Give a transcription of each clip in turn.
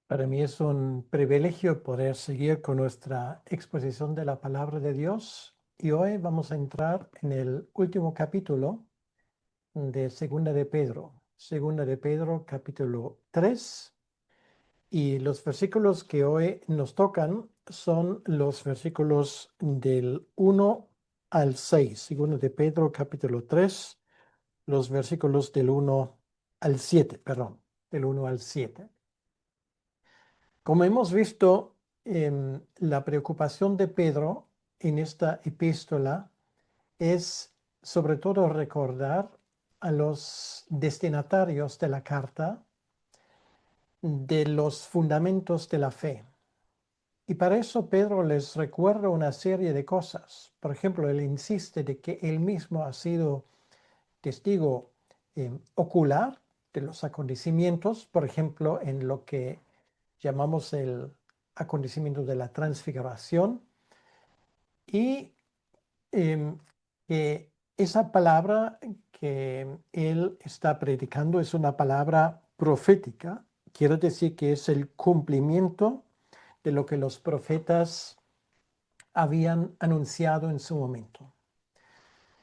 Para mí es un privilegio poder seguir con nuestra exposición de la palabra de Dios y hoy vamos a entrar en el último capítulo de Segunda de Pedro. Segunda de Pedro, capítulo 3, y los versículos que hoy nos tocan son los versículos del 1 al 6. Segunda de Pedro, capítulo 3, los versículos del 1 al 7, perdón, del 1 al 7. Como hemos visto, la preocupación de Pedro en esta epístola es sobre todo recordar a los destinatarios de la carta de los fundamentos de la fe. Y para eso Pedro les recuerda una serie de cosas. Por ejemplo, él insiste de que él mismo ha sido testigo ocular de los acontecimientos, por ejemplo, en lo que llamamos el acontecimiento de la transfiguración, y que esa palabra que él está predicando es una palabra profética. Quiere decir que es el cumplimiento de lo que los profetas habían anunciado en su momento.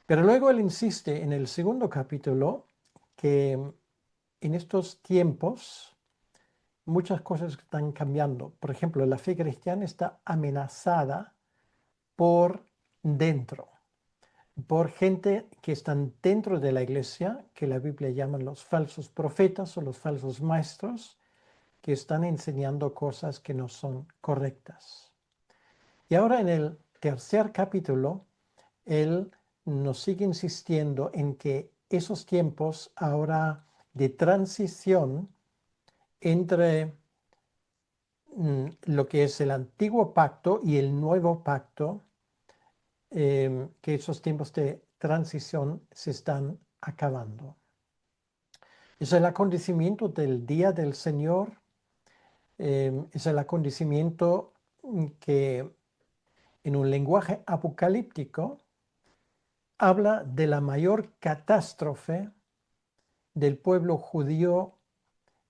Pero luego él insiste en el segundo capítulo que en estos tiempos muchas cosas están cambiando. Por ejemplo, la fe cristiana está amenazada por dentro, por gente que están dentro de la iglesia, que la Biblia llama los falsos profetas o los falsos maestros, que están enseñando cosas que no son correctas. Y ahora en el tercer capítulo, él nos sigue insistiendo en que esos tiempos ahora de transición entre lo que es el antiguo pacto y el nuevo pacto, que esos tiempos de transición se están acabando. Es el acontecimiento del día del Señor, es el acontecimiento que en un lenguaje apocalíptico habla de la mayor catástrofe del pueblo judío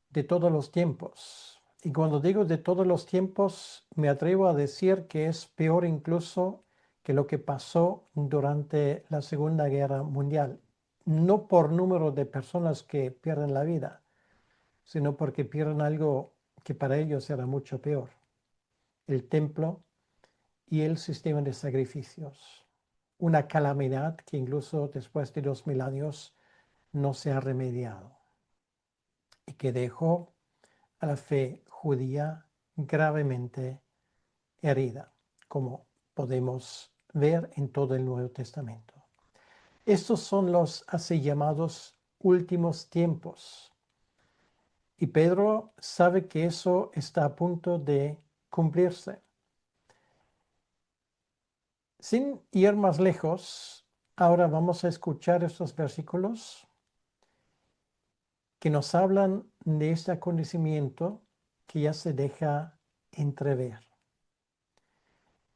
de todos los tiempos. Y cuando digo de todos los tiempos, me atrevo a decir que es peor incluso que lo que pasó durante la Segunda Guerra Mundial. No por número de personas que pierden la vida, sino porque pierden algo que para ellos era mucho peor: el templo y el sistema de sacrificios. Una calamidad que incluso después de 2000 años no se ha remediado y que dejó a la fe judía gravemente herida, como podemos ver en todo el Nuevo Testamento. Estos son los así llamados últimos tiempos. Y Pedro sabe que eso está a punto de cumplirse. Sin ir más lejos, ahora vamos a escuchar estos versículos que nos hablan de este acontecimiento que ya se deja entrever.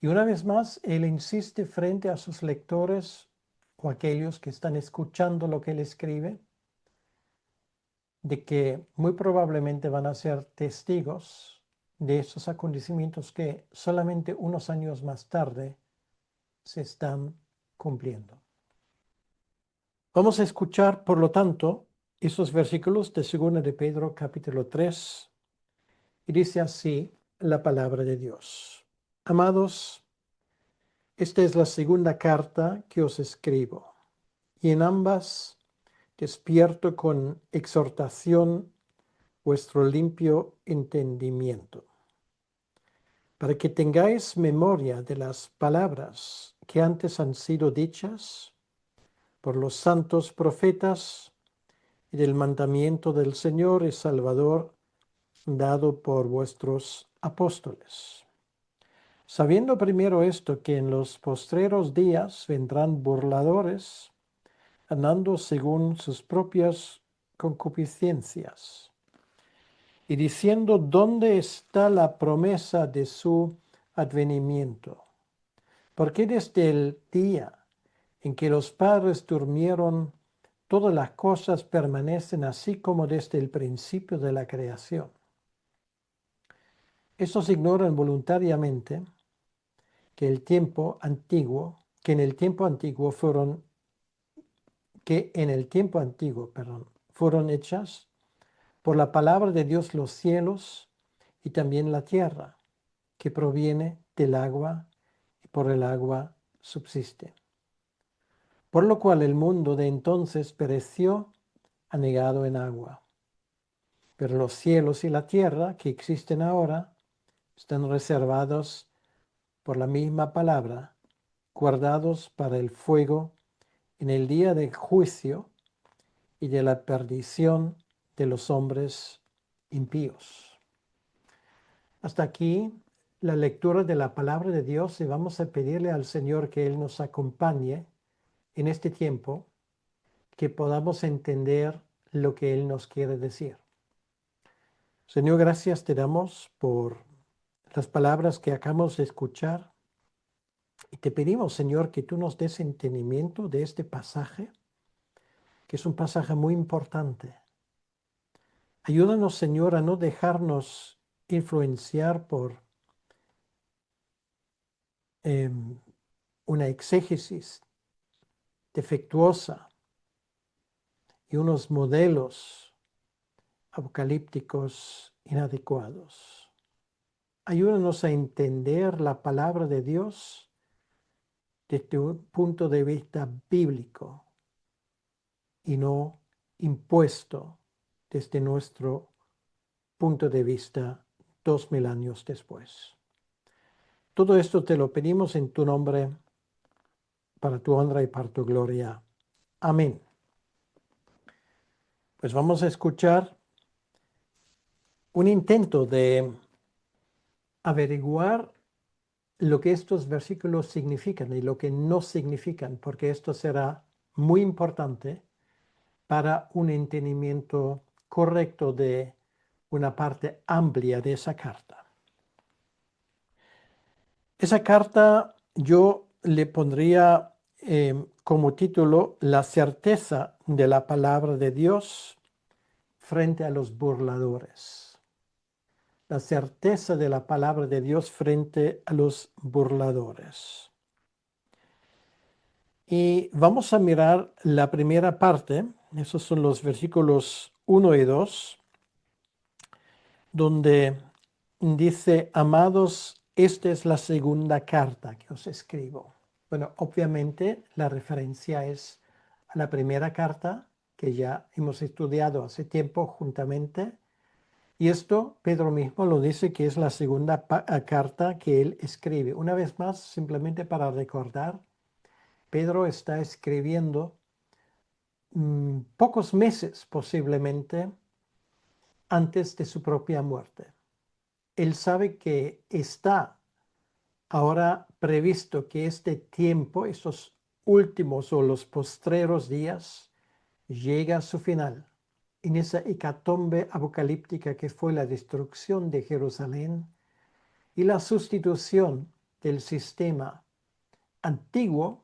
Y una vez más, él insiste frente a sus lectores o aquellos que están escuchando lo que él escribe, de que muy probablemente van a ser testigos de estos acontecimientos que solamente unos años más tarde se están cumpliendo. Vamos a escuchar, por lo tanto, esos versículos de 2 de Pedro capítulo 3, y dice así la palabra de Dios. Amados, esta es la segunda carta que os escribo, y en ambas despierto con exhortación vuestro limpio entendimiento, para que tengáis memoria de las palabras que antes han sido dichas por los santos profetas y del mandamiento del Señor y Salvador dado por vuestros apóstoles. Sabiendo primero esto, que en los postreros días vendrán burladores, andando según sus propias concupiscencias, y diciendo: ¿dónde está la promesa de su advenimiento? Porque desde el día en que los padres durmieron, todas las cosas permanecen así como desde el principio de la creación. Estos ignoran voluntariamente que en el tiempo antiguo fueron hechas por la palabra de Dios los cielos y también la tierra, que proviene del agua y por el agua subsiste. Por lo cual el mundo de entonces pereció anegado en agua. Pero los cielos y la tierra que existen ahora están reservados por la misma palabra, guardados para el fuego en el día del juicio y de la perdición de los hombres impíos. Hasta aquí la lectura de la palabra de Dios, y vamos a pedirle al Señor que Él nos acompañe en este tiempo, que podamos entender lo que Él nos quiere decir. Señor, gracias te damos por las palabras que acabamos de escuchar, y te pedimos, Señor, que tú nos des entendimiento de este pasaje, que es un pasaje muy importante. Ayúdanos, Señor, a no dejarnos influenciar por una exégesis defectuosa y unos modelos apocalípticos inadecuados. Ayúdanos a entender la palabra de Dios desde un punto de vista bíblico y no impuesto desde nuestro punto de vista 2000 años después. Todo esto te lo pedimos en tu nombre, para tu honra y para tu gloria. Amén. Pues vamos a escuchar un intento de averiguar lo que estos versículos significan y lo que no significan, porque esto será muy importante para un entendimiento correcto de una parte amplia de esa carta. Esa carta yo le pondría como título La certeza de la palabra de Dios frente a los burladores. La certeza de la palabra de Dios frente a los burladores. Y vamos a mirar la primera parte, esos son los versículos 1 y 2, donde dice: amados, esta es la segunda carta que os escribo. Bueno, obviamente la referencia es a la primera carta que ya hemos estudiado hace tiempo juntamente. Y esto Pedro mismo lo dice, que es la segunda carta que él escribe. Una vez más, simplemente para recordar, Pedro está escribiendo pocos meses posiblemente antes de su propia muerte. Él sabe que está ahora previsto que este tiempo, estos últimos o los postreros días, llega a su final. En esa hecatombe apocalíptica que fue la destrucción de Jerusalén y la sustitución del sistema antiguo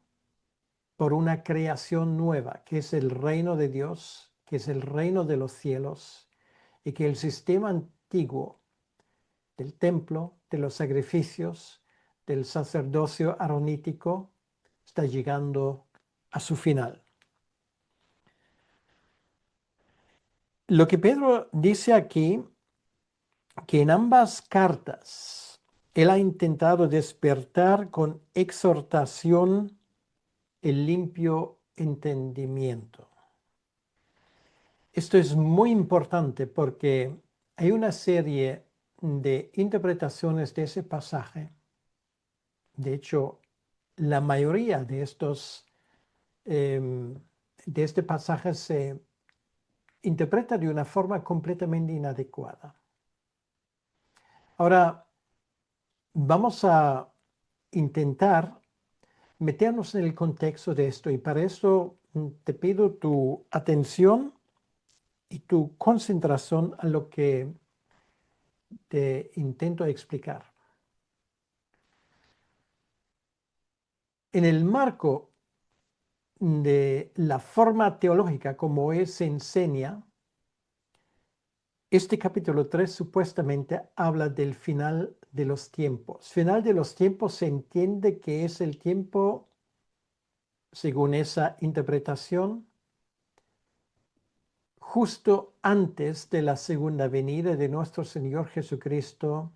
por una creación nueva, que es el reino de Dios, que es el reino de los cielos, y que el sistema antiguo del templo, de los sacrificios, del sacerdocio aronítico, está llegando a su final. Lo que Pedro dice aquí, que en ambas cartas él ha intentado despertar con exhortación el limpio entendimiento. Esto es muy importante porque hay una serie de interpretaciones de ese pasaje. De hecho, la mayoría de de este pasaje se interpreta de una forma completamente inadecuada. Ahora, vamos a intentar meternos en el contexto de esto, y para eso te pido tu atención y tu concentración a lo que te intento explicar. En el marco de la forma teológica como se enseña, este capítulo 3 supuestamente habla del final de los tiempos. Final de los tiempos se entiende que es el tiempo, según esa interpretación, justo antes de la segunda venida de nuestro Señor Jesucristo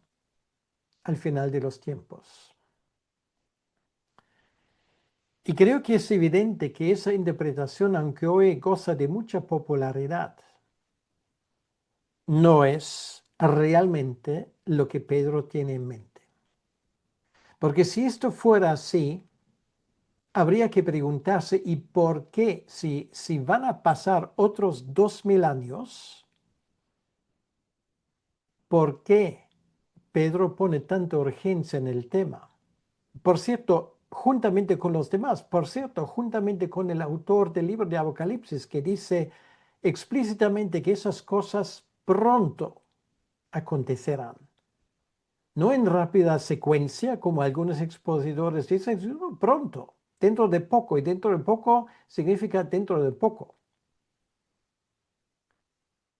al final de los tiempos. Y creo que es evidente que esa interpretación, aunque hoy goza de mucha popularidad, no es realmente lo que Pedro tiene en mente. Porque si esto fuera así, habría que preguntarse, ¿y por qué si van a pasar otros 2000 años, por qué Pedro pone tanta urgencia en el tema? Por cierto, juntamente con los demás, por cierto, juntamente con el autor del libro de Apocalipsis, que dice explícitamente que esas cosas pronto acontecerán. No en rápida secuencia, como algunos expositores dicen, sino pronto, dentro de poco, y dentro de poco significa dentro de poco.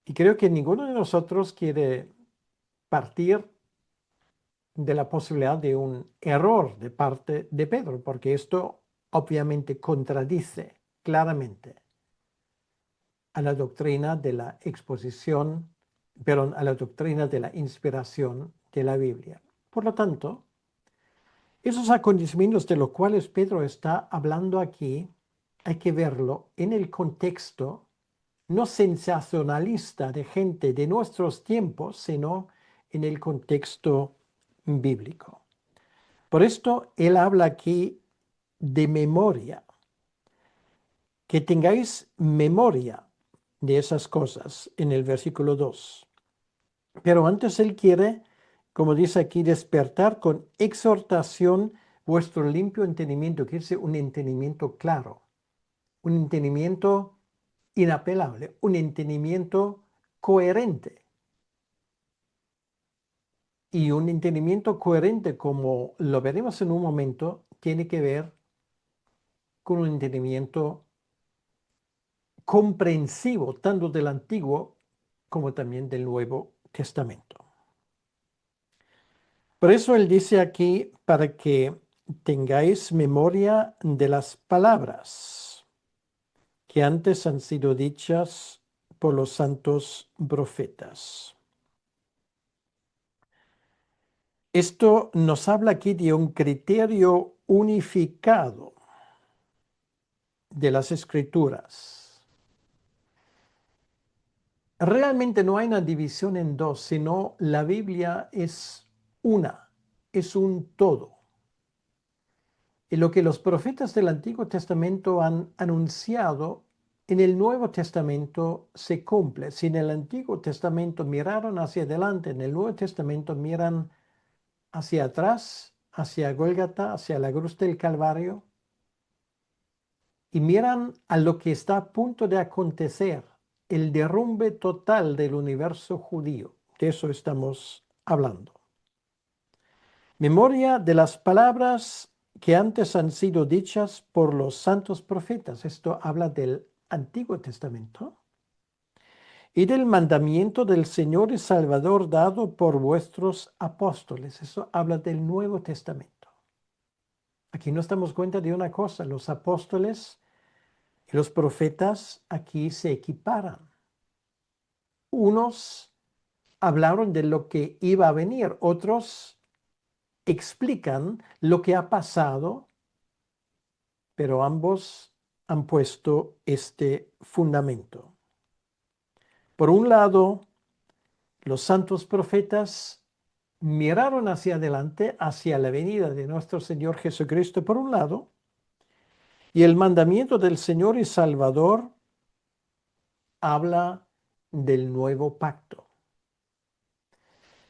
Y creo que ninguno de nosotros quiere partir de la posibilidad de un error de parte de Pedro, porque esto obviamente contradice claramente a la doctrina de la exposición, perdón, a la doctrina de la inspiración de la Biblia. Por lo tanto, esos acontecimientos de los cuales Pedro está hablando aquí, hay que verlo en el contexto no sensacionalista de gente de nuestros tiempos, sino en el contexto bíblico. Por esto él habla aquí de memoria, que tengáis memoria de esas cosas en el versículo 2. Pero antes él quiere, como dice aquí, despertar con exhortación vuestro limpio entendimiento, que es un entendimiento claro, un entendimiento inapelable, un entendimiento coherente. Y un entendimiento coherente, como lo veremos en un momento, tiene que ver con un entendimiento comprensivo, tanto del Antiguo como también del Nuevo Testamento. Por eso él dice aquí, para que tengáis memoria de las palabras que antes han sido dichas por los santos profetas. Esto nos habla aquí de un criterio unificado de las escrituras. Realmente no hay una división en dos, sino la Biblia es una, es un todo. Y lo que los profetas del Antiguo Testamento han anunciado en el Nuevo Testamento se cumple. Si en el Antiguo Testamento miraron hacia adelante, en el Nuevo Testamento miran hacia atrás, hacia Gólgata, hacia la cruz del Calvario, y miran a lo que está a punto de acontecer, el derrumbe total del universo judío. De eso estamos hablando. Memoria de las palabras que antes han sido dichas por los santos profetas. Esto habla del Antiguo Testamento. Y del mandamiento del Señor y Salvador dado por vuestros apóstoles. Eso habla del Nuevo Testamento. Aquí nos damos cuenta de una cosa. Los apóstoles y los profetas aquí se equiparan. Unos hablaron de lo que iba a venir, otros explican lo que ha pasado, pero ambos han puesto este fundamento. Por un lado, los santos profetas miraron hacia adelante, hacia la venida de nuestro Señor Jesucristo, por un lado, y el mandamiento del Señor y Salvador habla del nuevo pacto.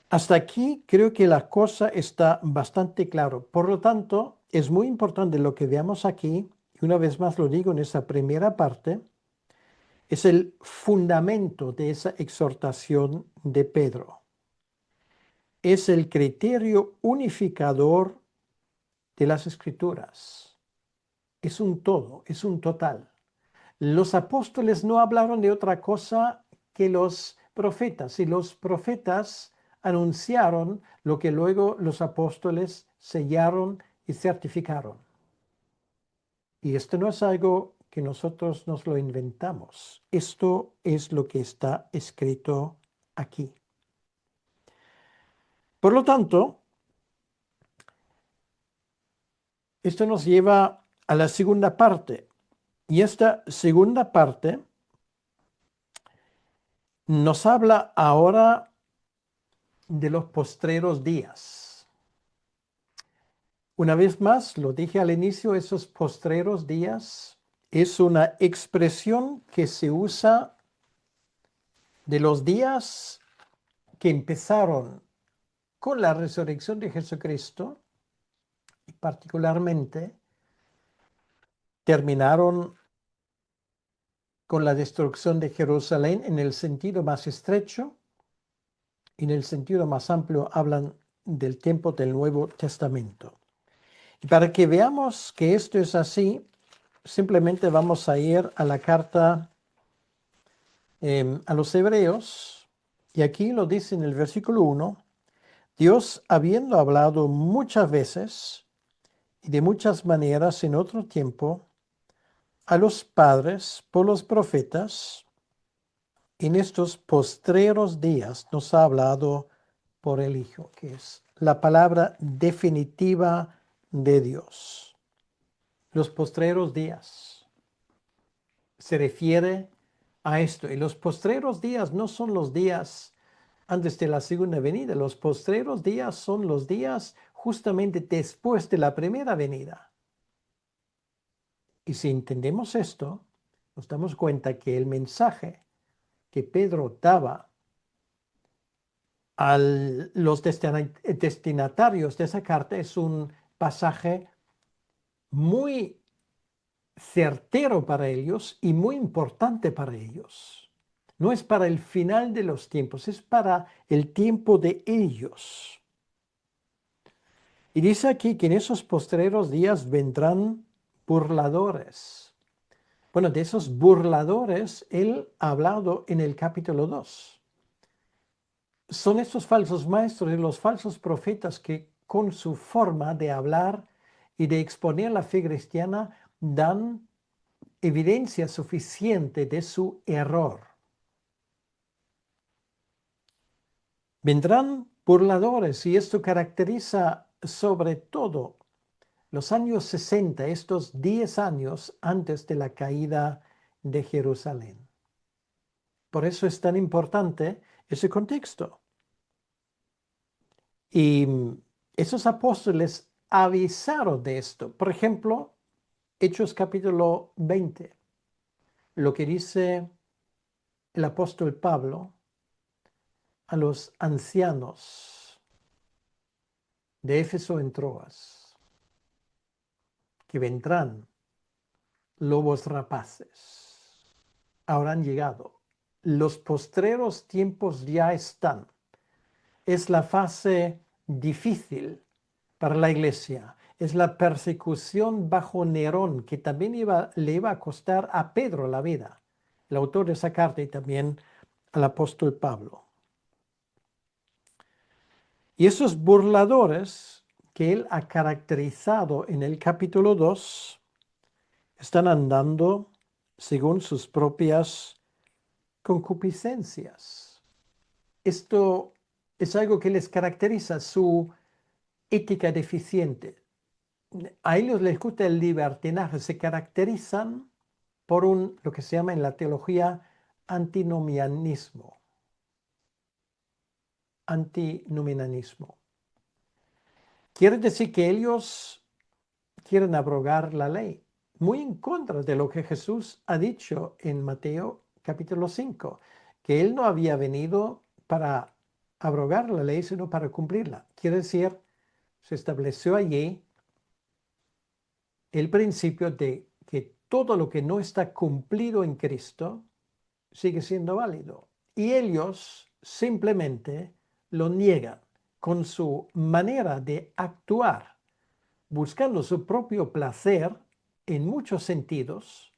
Hasta aquí creo que la cosa está bastante claro. Por lo tanto, es muy importante lo que veamos aquí, y una vez más lo digo en esa primera parte, es el fundamento de esa exhortación de Pedro. Es el criterio unificador de las Escrituras. Es un todo, es un total. Los apóstoles no hablaron de otra cosa que los profetas y los profetas anunciaron lo que luego los apóstoles sellaron y certificaron. Y esto no es algo que nosotros nos lo inventamos. Esto es lo que está escrito aquí. Por lo tanto, esto nos lleva a la segunda parte. Y esta segunda parte nos habla ahora de los postreros días. Una vez más, lo dije al inicio, esos postreros días es una expresión que se usa de los días que empezaron con la resurrección de Jesucristo y particularmente terminaron con la destrucción de Jerusalén en el sentido más estrecho. En el sentido más amplio hablan del tiempo del Nuevo Testamento. Y para que veamos que esto es así, simplemente vamos a ir a la carta a los Hebreos, y aquí lo dice en el versículo 1, Dios, habiendo hablado muchas veces y de muchas maneras en otro tiempo a los padres por los profetas, en estos postreros días nos ha hablado por el Hijo, que es la palabra definitiva de Dios. Los postreros días se refiere a esto. Y los postreros días no son los días antes de la segunda venida. Los postreros días son los días justamente después de la primera venida. Y si entendemos esto, nos damos cuenta que el mensaje que Pedro daba a los destinatarios de esa carta es un pasaje muy certero para ellos y muy importante para ellos. No es para el final de los tiempos, es para el tiempo de ellos. Y dice aquí que en esos postreros días vendrán burladores. Bueno, de esos burladores él ha hablado en el capítulo 2. Son estos falsos maestros y los falsos profetas que con su forma de hablar y de exponer la fe cristiana dan evidencia suficiente de su error. Vendrán burladores y esto caracteriza sobre todo los años 60, estos 10 años antes de la caída de Jerusalén. Por eso es tan importante ese contexto. Y esos apóstoles avisaron de esto. Por ejemplo, Hechos capítulo 20, lo que dice el apóstol Pablo a los ancianos de Éfeso en Troas, que vendrán lobos rapaces, habrán llegado. Los postreros tiempos ya están. Es la fase difícil para la iglesia. Es la persecución bajo Nerón, que también le iba a costar a Pedro la vida, el autor de esa carta, y también al apóstol Pablo. Y esos burladores que él ha caracterizado en el capítulo 2 están andando según sus propias concupiscencias. Esto es algo que les caracteriza, su ética deficiente. A ellos les gusta el libertinaje, se caracterizan por lo que se llama en la teología antinomianismo. Antinomianismo. Quiere decir que ellos quieren abrogar la ley, muy en contra de lo que Jesús ha dicho en Mateo capítulo 5, que él no había venido para abrogar la ley, sino para cumplirla. Quiere decir, se estableció allí el principio de que todo lo que no está cumplido en Cristo sigue siendo válido. Y ellos simplemente lo niegan con su manera de actuar, buscando su propio placer en muchos sentidos.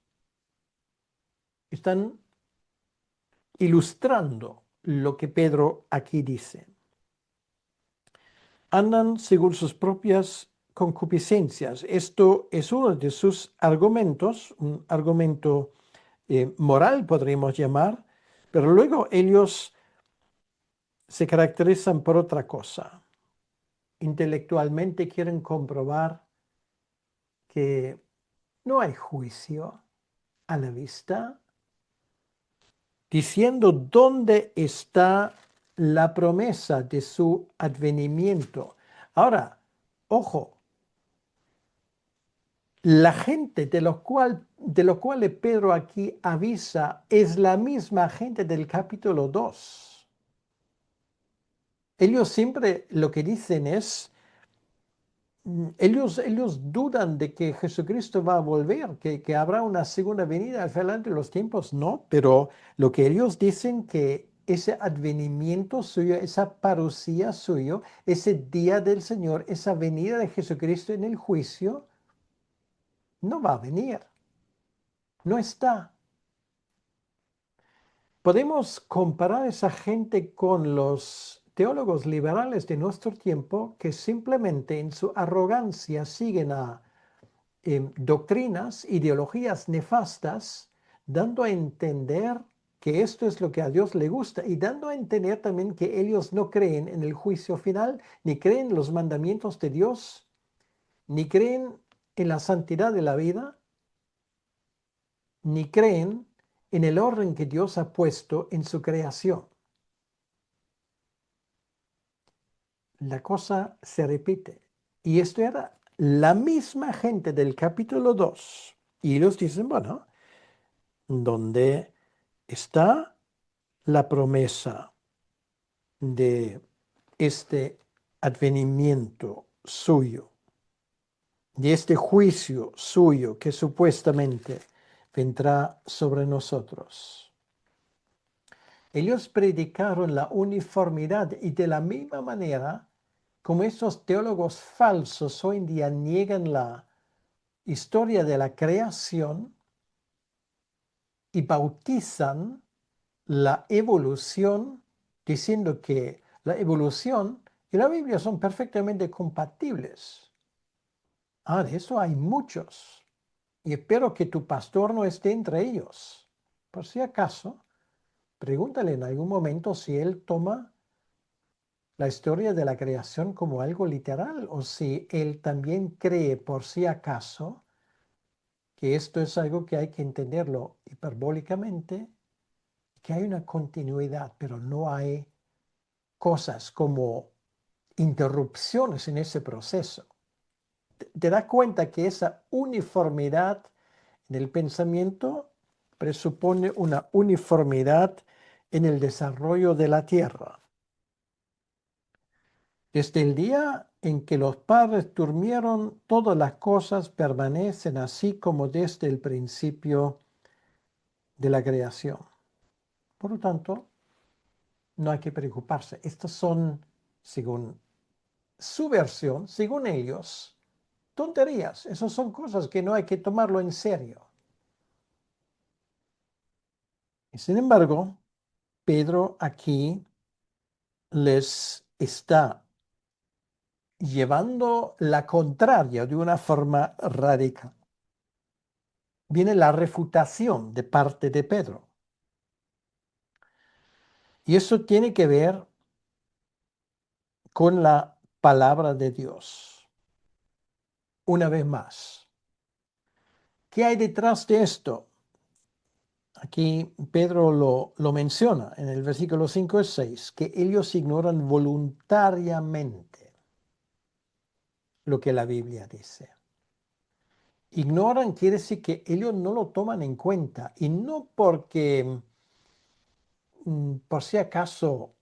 Están ilustrando lo que Pedro aquí dice. Andan según sus propias concupiscencias. Esto es uno de sus argumentos, un argumento moral podríamos llamar, pero luego ellos se caracterizan por otra cosa. Intelectualmente quieren comprobar que no hay juicio a la vista, diciendo dónde está la promesa de su advenimiento. Ahora, ojo, la gente de los cuales Pedro aquí avisa es la misma gente del capítulo 2. Ellos siempre lo que dicen es, ellos dudan de que Jesucristo va a volver, que habrá una segunda venida al final de los tiempos, no, pero lo que ellos dicen que ese advenimiento suyo, esa parucía suyo, ese día del Señor, esa venida de Jesucristo en el juicio, no va a venir, no está. Podemos comparar a esa gente con los teólogos liberales de nuestro tiempo que simplemente en su arrogancia siguen a doctrinas, ideologías nefastas, dando a entender que esto es lo que a Dios le gusta y dando a entender también que ellos no creen en el juicio final, ni creen en los mandamientos de Dios, ni creen en la santidad de la vida, ni creen en el orden que Dios ha puesto en su creación. La cosa se repite. Y esto era la misma gente del capítulo 2. Y ellos dicen, bueno, ¿dónde está la promesa de este advenimiento suyo, de este juicio suyo que supuestamente vendrá sobre nosotros? Ellos predicaron la uniformidad y de la misma manera como estos teólogos falsos hoy en día niegan la historia de la creación y bautizan la evolución diciendo que la evolución y la Biblia son perfectamente compatibles. De eso hay muchos. Y espero que tu pastor no esté entre ellos. Por si acaso, pregúntale en algún momento si él toma la historia de la creación como algo literal o si él también cree por si acaso que esto es algo que hay que entenderlo hiperbólicamente, que hay una continuidad, pero no hay cosas como interrupciones en ese proceso. Te das cuenta que esa uniformidad en el pensamiento presupone una uniformidad en el desarrollo de la tierra. Desde el día en que los padres durmieron, todas las cosas permanecen así como desde el principio de la creación. Por lo tanto, no hay que preocuparse. Estas son, según su versión, según ellos, tonterías. Esas son cosas que no hay que tomarlo en serio. Y sin embargo, Pedro aquí les está llevando la contraria de una forma radical. Viene la refutación de parte de Pedro. Y eso tiene que ver con la palabra de Dios. Una vez más, ¿qué hay detrás de esto? Aquí Pedro lo menciona en el versículo 5 y 6, que ellos ignoran voluntariamente lo que la Biblia dice. Ignoran quiere decir que ellos no lo toman en cuenta y no porque por si acaso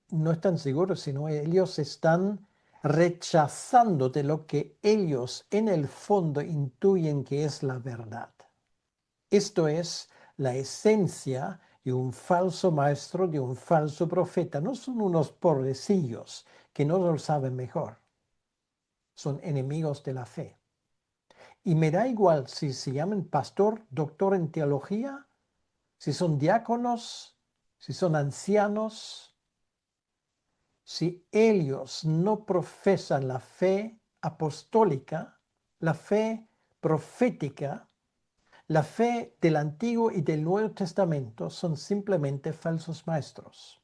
no están seguros, sino ellos están rechazando de lo que ellos en el fondo intuyen que es la verdad. Esto es la esencia de un falso maestro, de un falso profeta. No son unos pobrecillos que no lo saben mejor. Son enemigos de la fe. Y me da igual si se llaman pastor, doctor en teología, si son diáconos, si son ancianos, si ellos no profesan la fe apostólica, la fe profética, la fe del Antiguo y del Nuevo Testamento, son simplemente falsos maestros.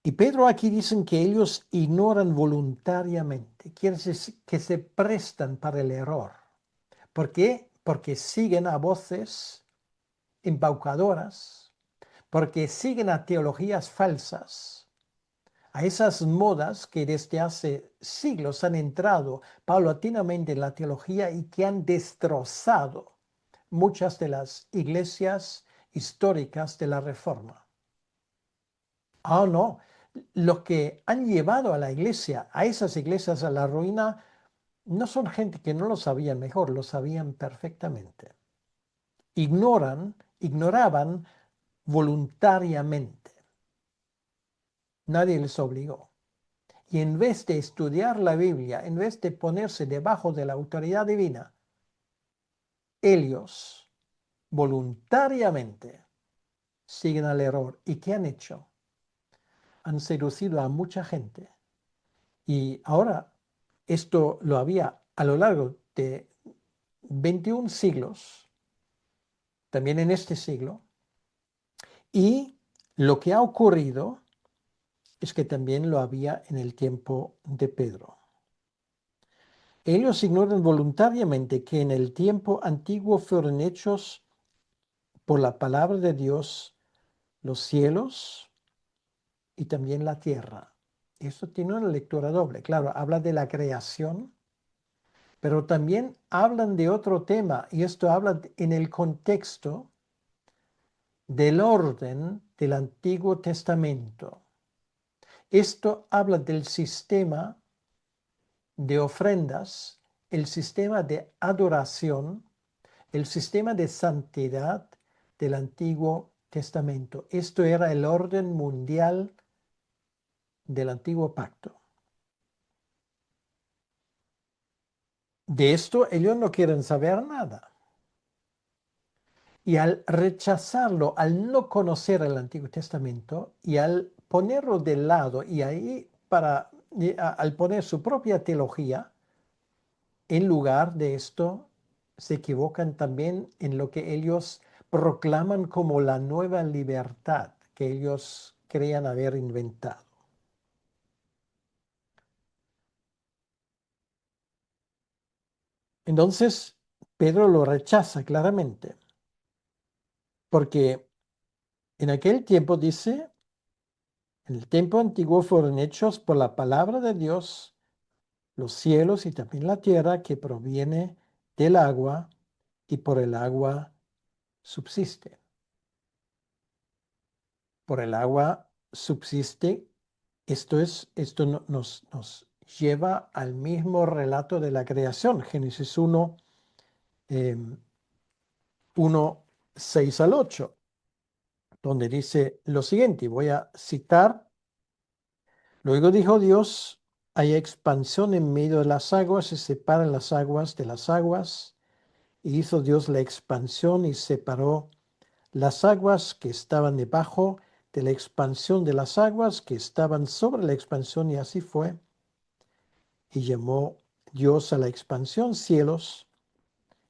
Y Pedro aquí dicen que ellos ignoran voluntariamente, quiere decir que se prestan para el error. ¿Por qué? Porque siguen a voces embaucadoras, porque siguen a teologías falsas, a esas modas que desde hace siglos han entrado paulatinamente en la teología y que han destrozado muchas de las iglesias históricas de la Reforma. Ah, no, los que han llevado a la iglesia, a esas iglesias a la ruina, no son gente que no lo sabían mejor, lo sabían perfectamente. Ignoraban voluntariamente. Nadie les obligó. Y en vez de estudiar la Biblia, en vez de ponerse debajo de la autoridad divina, ellos voluntariamente siguen al error. ¿Y qué han hecho? Han seducido a mucha gente. Y ahora esto lo había a lo largo de 21 siglos, también en este siglo, y lo que ha ocurrido es que también lo había en el tiempo de Pedro. Ellos ignoran voluntariamente que en el tiempo antiguo fueron hechos por la palabra de Dios los cielos y también la tierra. Esto tiene una lectura doble. Claro, habla de la creación, pero también hablan de otro tema, y esto habla en el contexto del orden del Antiguo Testamento. Esto habla del sistema de ofrendas, el sistema de adoración, el sistema de santidad del Antiguo Testamento. Esto era el orden mundial del Antiguo Pacto. De esto ellos no quieren saber nada. Y al rechazarlo, al no conocer el Antiguo Testamento y al ponerlo de lado y ahí al poner su propia teología, en lugar de esto, se equivocan también en lo que ellos proclaman como la nueva libertad que ellos creían haber inventado. Entonces, Pedro lo rechaza claramente, porque en aquel tiempo dice, en el tiempo antiguo fueron hechos por la palabra de Dios los cielos y también la tierra que proviene del agua y por el agua subsiste. Por el agua subsiste. Esto nos lleva al mismo relato de la creación, Génesis 1, 1, 6 al 8, donde dice lo siguiente, y voy a citar: luego dijo Dios, hay expansión en medio de las aguas, se separan las aguas de las aguas, y hizo Dios la expansión y separó las aguas que estaban debajo de la expansión de las aguas que estaban sobre la expansión, y así fue. Y llamó Dios a la expansión cielos,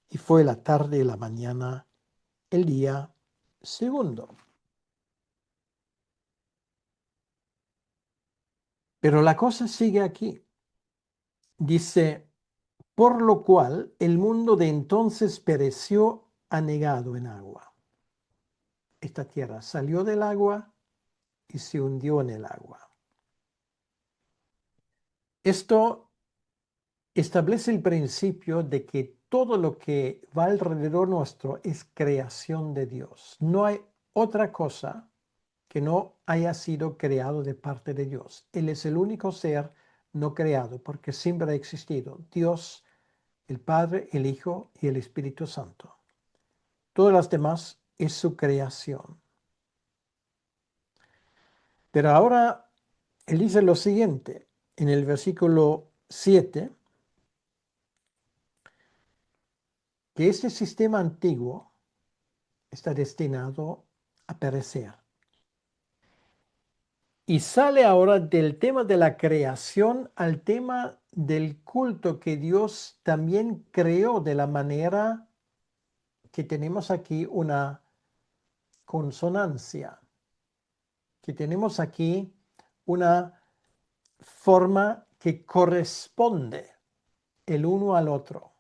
y fue la tarde y la mañana el día segundo. Pero la cosa sigue aquí. Dice, por lo cual el mundo de entonces pereció anegado en agua. Esta tierra salió del agua y se hundió en el agua. Esto establece el principio de que todo lo que va alrededor nuestro es creación de Dios. No hay otra cosa que no haya sido creado de parte de Dios. Él es el único ser no creado porque siempre ha existido. Dios, el Padre, el Hijo y el Espíritu Santo. Todas las demás es su creación. Pero ahora él dice lo siguiente en el versículo 7, que este sistema antiguo está destinado a perecer. Y sale ahora del tema de la creación al tema del culto que Dios también creó de la manera que tenemos aquí una consonancia, que tenemos aquí una forma que corresponde el uno al otro.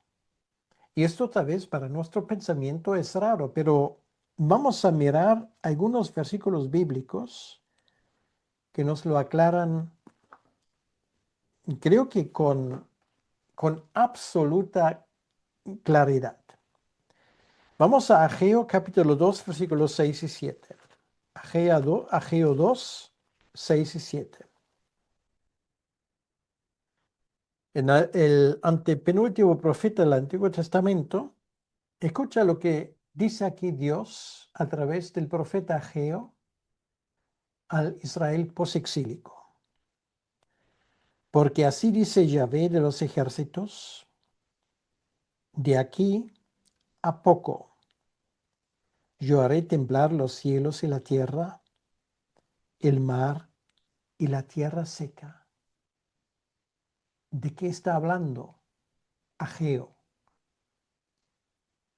Y esto tal vez para nuestro pensamiento es raro, pero vamos a mirar algunos versículos bíblicos que nos lo aclaran, creo que con absoluta claridad. Vamos a Ageo capítulo 2, versículos 6 y 7. Ageo 2, 6 y 7. En el antepenúltimo profeta del Antiguo Testamento, escucha lo que dice aquí Dios a través del profeta Ageo al Israel posexílico. Porque así dice Yahvé de los ejércitos, de aquí a poco yo haré temblar los cielos y la tierra, el mar y la tierra seca. ¿De qué está hablando Ageo?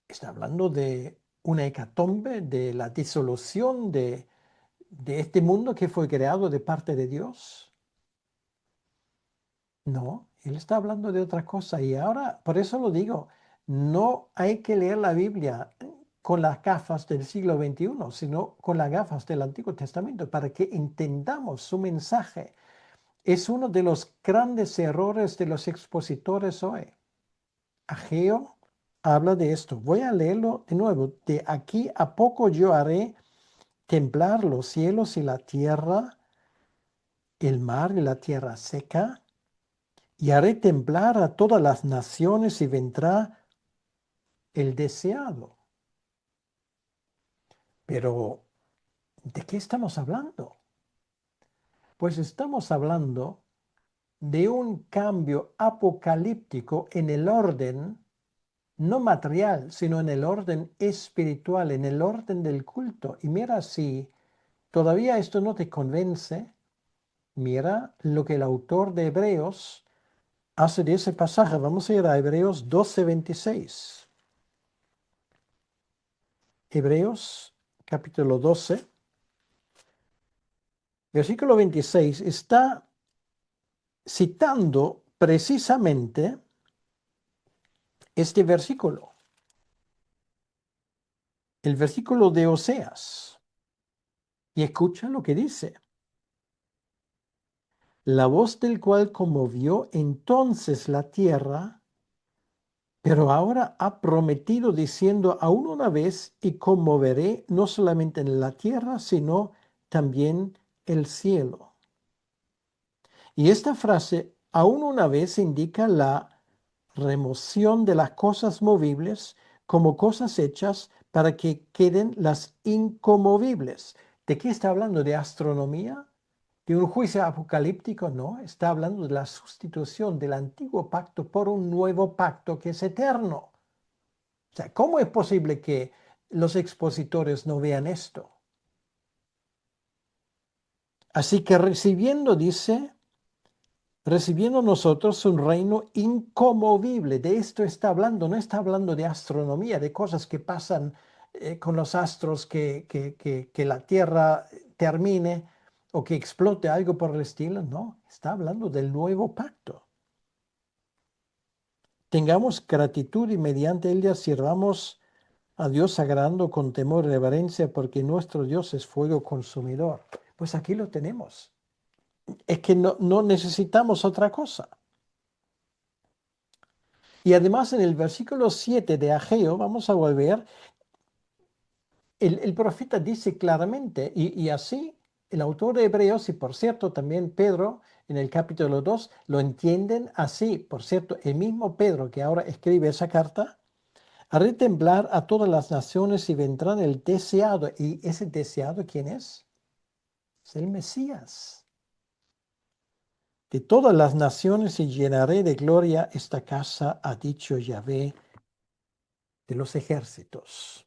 Está hablando de una hecatombe, de la disolución de este mundo que fue creado de parte de Dios. No, él está hablando de otra cosa. Y ahora, por eso lo digo, no hay que leer la Biblia con las gafas del siglo XXI, sino con las gafas del Antiguo Testamento, para que entendamos su mensaje. Es uno de los grandes errores de los expositores hoy. Ageo habla de esto. Voy a leerlo de nuevo. De aquí a poco yo haré temblar los cielos y la tierra, el mar y la tierra seca, y haré temblar a todas las naciones y vendrá el deseado. Pero, ¿de qué estamos hablando? Pues estamos hablando de un cambio apocalíptico en el orden, no material, sino en el orden espiritual, en el orden del culto. Y mira, si todavía esto no te convence, mira lo que el autor de Hebreos hace de ese pasaje. Vamos a ir a Hebreos 12:26. Hebreos capítulo 12, versículo 26, está citando precisamente este versículo, el versículo de Oseas. Y escucha lo que dice. La voz del cual conmovió entonces la tierra, pero ahora ha prometido diciendo aún una vez y conmoveré no solamente en la tierra, sino también el cielo. Y esta frase aún una vez indica la remoción de las cosas movibles como cosas hechas para que queden las inconmovibles. ¿De qué está hablando? ¿De astronomía? ¿De un juicio apocalíptico? No, está hablando de la sustitución del antiguo pacto por un nuevo pacto que es eterno. O sea, ¿cómo es posible que los expositores no vean esto? Así que recibiendo, dice, recibiendo nosotros un reino inconmovible. De esto está hablando, no está hablando de astronomía, de cosas que pasan con los astros, que la Tierra termine o que explote algo por el estilo. No, está hablando del nuevo pacto. Tengamos gratitud y mediante ella sirvamos a Dios sagrando con temor y reverencia porque nuestro Dios es fuego consumidor. Pues aquí lo tenemos. Es que no necesitamos otra cosa. Y además en el versículo 7 de Ageo, vamos a volver, el profeta dice claramente, y así el autor de Hebreos, y por cierto también Pedro en el capítulo 2, lo entienden así. Por cierto, el mismo Pedro que ahora escribe esa carta, haré temblar a todas las naciones y vendrán el deseado. ¿Y ese deseado quién es? Es el Mesías. De todas las naciones y llenaré de gloria esta casa, ha dicho Yahvé de los ejércitos.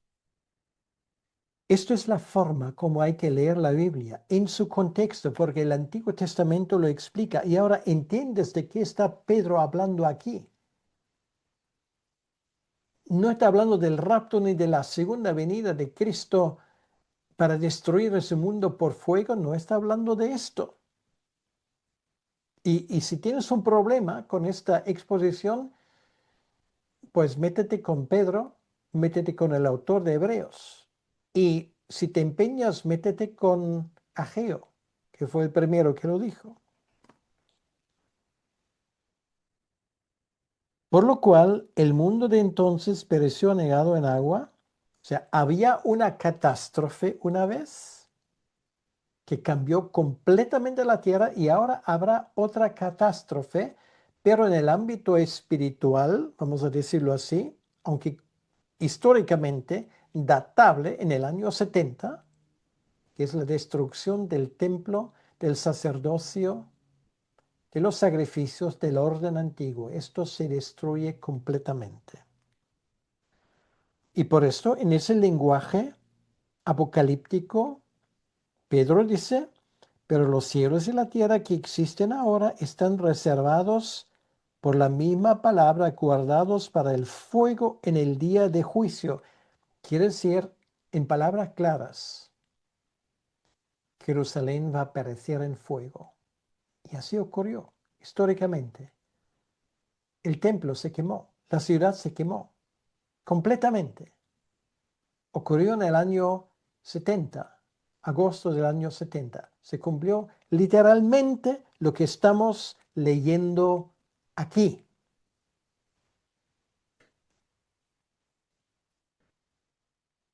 Esto es la forma como hay que leer la Biblia, en su contexto, porque el Antiguo Testamento lo explica. Y ahora entiendes de qué está Pedro hablando aquí. No está hablando del rapto ni de la segunda venida de Cristo para destruir ese mundo por fuego, no está hablando de esto. Y si tienes un problema con esta exposición, pues métete con Pedro, métete con el autor de Hebreos. Y si te empeñas, métete con Ageo, que fue el primero que lo dijo. Por lo cual, el mundo de entonces pereció anegado en agua. O sea, había una catástrofe una vez que cambió completamente la tierra y ahora habrá otra catástrofe, pero en el ámbito espiritual, vamos a decirlo así, aunque históricamente datable en el año 70, que es la destrucción del templo, del sacerdocio, de los sacrificios del orden antiguo. Esto se destruye completamente. Y por esto, en ese lenguaje apocalíptico, Pedro dice, pero los cielos y la tierra que existen ahora están reservados por la misma palabra, guardados para el fuego en el día de juicio. Quiere decir, en palabras claras, Jerusalén va a perecer en fuego. Y así ocurrió históricamente. El templo se quemó, la ciudad se quemó completamente. Ocurrió en el año 70, agosto del año 70. Se cumplió literalmente lo que estamos leyendo aquí.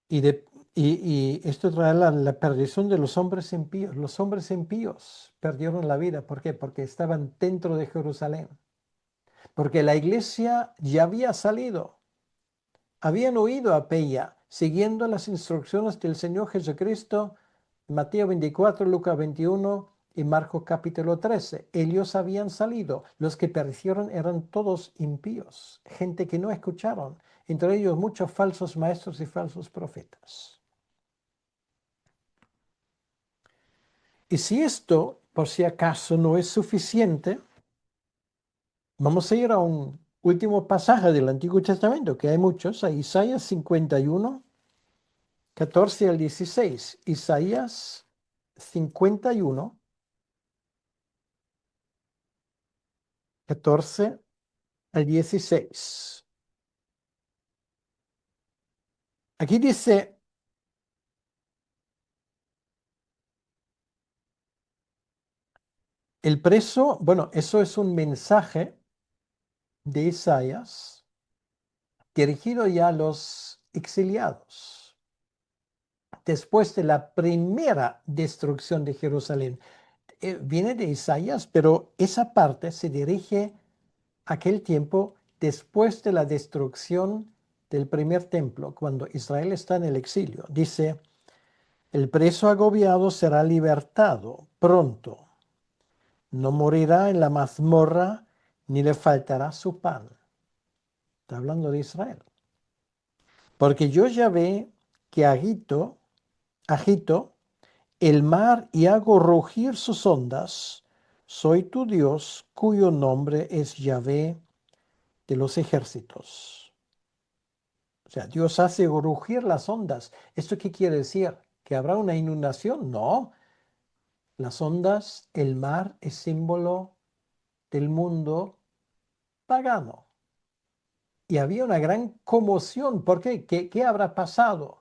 Y, y esto trae la perdición de los hombres impíos. Los hombres impíos perdieron la vida. ¿Por qué? Porque estaban dentro de Jerusalén. Porque la iglesia ya había salido. Habían huido a Peña, siguiendo las instrucciones del Señor Jesucristo, Mateo 24, Lucas 21 y Marcos capítulo 13. Ellos habían salido. Los que perecieron eran todos impíos, gente que no escucharon, entre ellos muchos falsos maestros y falsos profetas. Y si esto, por si acaso, no es suficiente, vamos a ir a un último pasaje del Antiguo Testamento, que hay muchos, a Isaías 51, 14 al 16. Isaías 51, 14 al 16. Aquí dice, el preso, bueno, eso es un mensaje de Isaías dirigido ya a los exiliados después de la primera destrucción de Jerusalén. Viene de Isaías, pero esa parte se dirige a aquel tiempo después de la destrucción del primer templo, cuando Israel está en el exilio. Dice, el preso agobiado será libertado pronto, no morirá en la mazmorra, ni le faltará su pan. Está hablando de Israel. Porque yo ya ve que agito el mar y hago rugir sus ondas. Soy tu Dios, cuyo nombre es Yahvé de los ejércitos. O sea, Dios hace rugir las ondas. ¿Esto qué quiere decir? ¿Que habrá una inundación? No. Las ondas, el mar es símbolo del mundo pagano. Y había una gran conmoción. ¿Por qué? ¿Qué habrá pasado?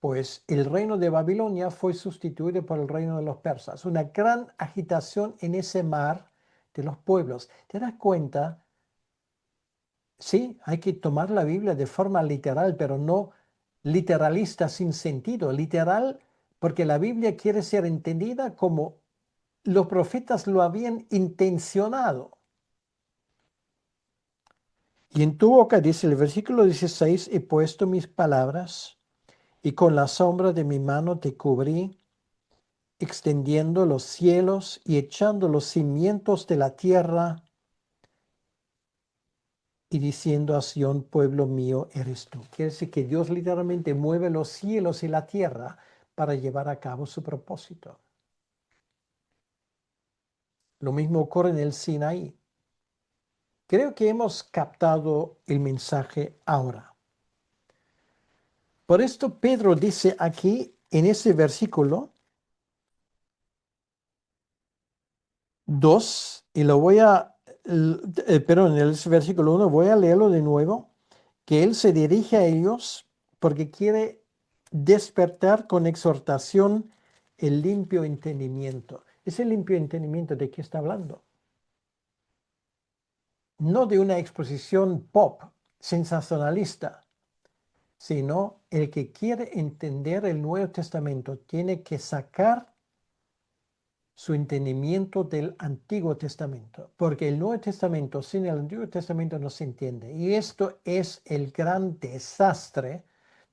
Pues el reino de Babilonia fue sustituido por el reino de los persas. Una gran agitación en ese mar de los pueblos. ¿Te das cuenta? Sí, hay que tomar la Biblia de forma literal, pero no literalista sin sentido. Literal porque la Biblia quiere ser entendida como los profetas lo habían intencionado. Y en tu boca, dice el versículo 16, he puesto mis palabras y con la sombra de mi mano te cubrí, extendiendo los cielos y echando los cimientos de la tierra y diciendo a Sión, pueblo mío eres tú. Quiere decir que Dios literalmente mueve los cielos y la tierra para llevar a cabo su propósito. Lo mismo ocurre en el Sinaí. Creo que hemos captado el mensaje ahora. Por esto Pedro dice aquí en ese versículo 2, y lo voy a, perdón, en el versículo 1 voy a leerlo de nuevo, que él se dirige a ellos porque quiere despertar con exhortación el limpio entendimiento. Ese limpio entendimiento, ¿de qué está hablando? No de una exposición pop sensacionalista, sino el que quiere entender el Nuevo Testamento tiene que sacar su entendimiento del Antiguo Testamento, porque el Nuevo Testamento sin el Antiguo Testamento no se entiende. Y esto es el gran desastre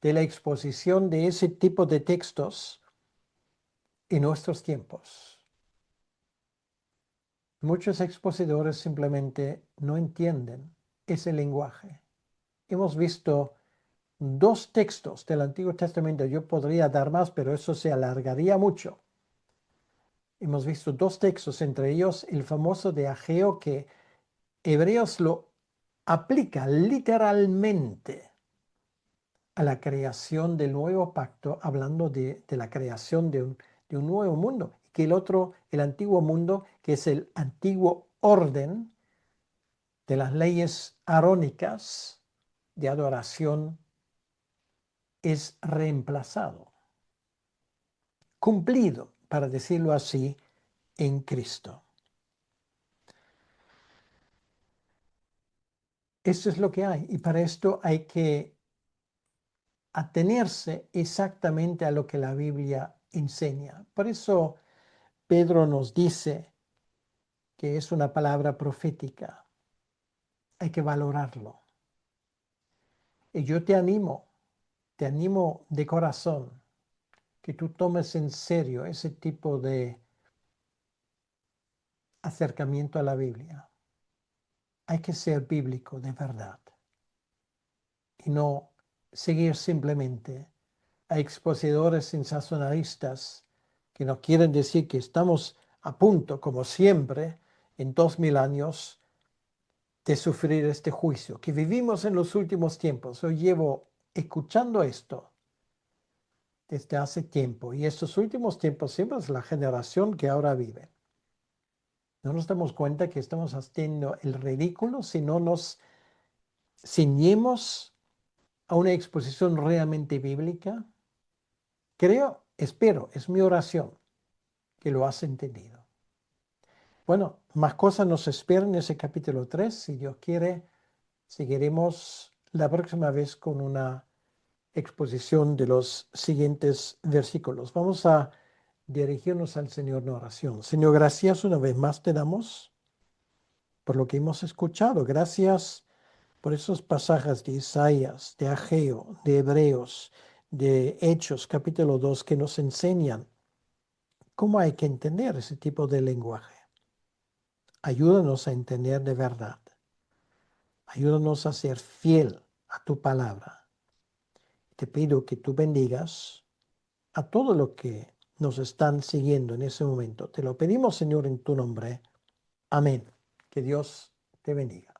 de la exposición de ese tipo de textos en nuestros tiempos. Muchos expositores simplemente no entienden ese lenguaje. Hemos visto dos textos del Antiguo Testamento, yo podría dar más, pero eso se alargaría mucho. Hemos visto dos textos, entre ellos el famoso de Ageo, que Hebreos lo aplica literalmente a la creación del nuevo pacto, hablando de la creación de un nuevo mundo, que el otro, el antiguo mundo, que es el antiguo orden de las leyes arónicas de adoración, es reemplazado, cumplido, para decirlo así, en Cristo. Esto es lo que hay, y para esto hay que atenerse exactamente a lo que la Biblia enseña. Por eso Pedro nos dice que es una palabra profética. Hay que valorarlo. Y yo te animo de corazón que tú tomes en serio ese tipo de acercamiento a la Biblia. Hay que ser bíblico de verdad y no seguir simplemente a expositores sensacionalistas que nos quieren decir que estamos a punto, como siempre, en 2000 años, de sufrir este juicio, que vivimos en los últimos tiempos. Yo llevo escuchando esto desde hace tiempo, y estos últimos tiempos siempre es la generación que ahora vive. No nos damos cuenta que estamos haciendo el ridículo si no nos ceñimos a una exposición realmente bíblica. Creo, espero, es mi oración que lo has entendido. Bueno, más cosas nos esperan en ese capítulo 3. Si Dios quiere, seguiremos la próxima vez con una exposición de los siguientes versículos. Vamos a dirigirnos al Señor en oración. Señor, gracias una vez más te damos por lo que hemos escuchado. Gracias por esos pasajes de Isaías, de Ageo, de Hebreos, de Hechos, capítulo 2, que nos enseñan cómo hay que entender ese tipo de lenguaje. Ayúdanos a entender de verdad. Ayúdanos a ser fiel a tu palabra. Te pido que tú bendigas a todo lo que nos están siguiendo en ese momento. Te lo pedimos, Señor, en tu nombre. Amén. Que Dios te bendiga.